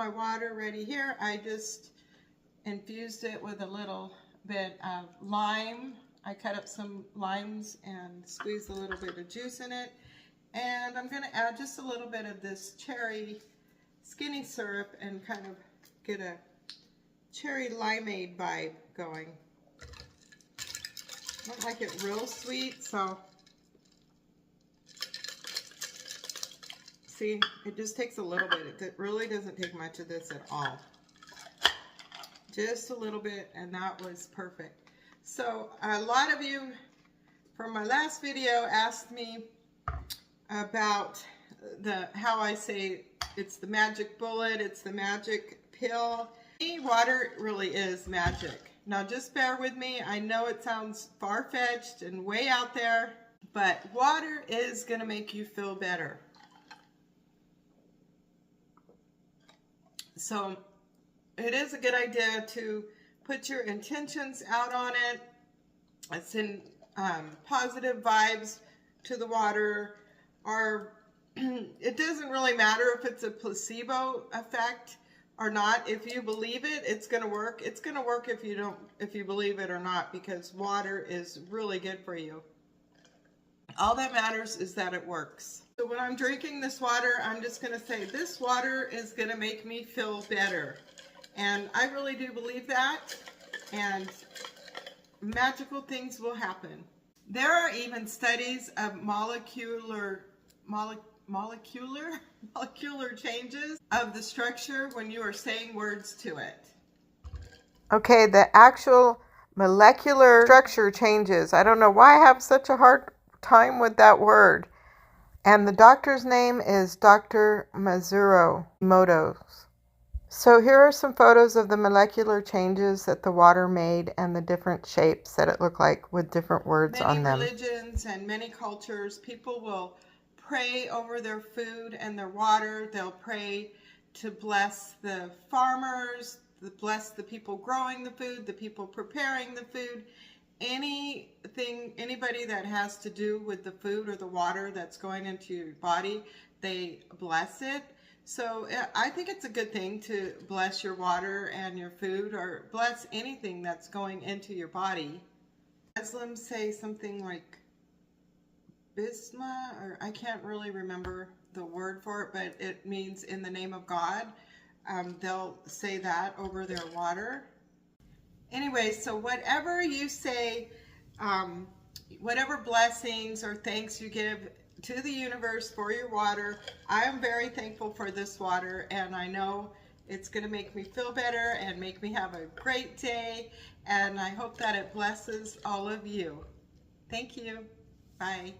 my water ready here. I just infused it with a little bit of lime. I cut up some limes and squeezed a little bit of juice in it. And I'm going to add just a little bit of this cherry skinny syrup and kind of get a cherry limeade vibe going. I don't like it real sweet, so see, it just takes a little bit. It really doesn't take much of this at all. Just a little bit, and that was perfect. So a lot of you from my last video asked me about how I say it's the magic bullet, it's the magic pill. Water really is magic. Now just bear with me. I know it sounds far-fetched and way out there, but water is going to make you feel better. So it is a good idea to put your intentions out on it. It's in positive vibes to the water. Or it doesn't really matter if it's a placebo effect or not. If you believe it, it's going to work. It's going to work if you believe it or not, because water is really good for you. All that matters is that it works. So when I'm drinking this water, I'm just going to say this water is going to make me feel better. And I really do believe that, and magical things will happen. There are even studies of molecular changes of the structure when you are saying words to it. Okay, the actual molecular structure changes. I don't know why I have such a hard time with that word. And the doctor's name is Dr. Masaru Emoto. So here are some photos of the molecular changes that the water made and the different shapes that it looked like with different words on them. Many religions and many cultures, people will pray over their food and their water. They'll pray to bless the farmers, to bless the people growing the food, the people preparing the food. Anybody that has to do with the food or the water that's going into your body, they bless it. So I think it's a good thing to bless your water and your food, or bless anything that's going into your body. Muslims say something like Bismillah, or I can't really remember the word for it, but it means in the name of God. They'll say that over their water. Anyway, so whatever you say, whatever blessings or thanks you give to the universe for your water, I am very thankful for this water, and I know it's going to make me feel better and make me have a great day, and I hope that it blesses all of you. Thank you. Bye.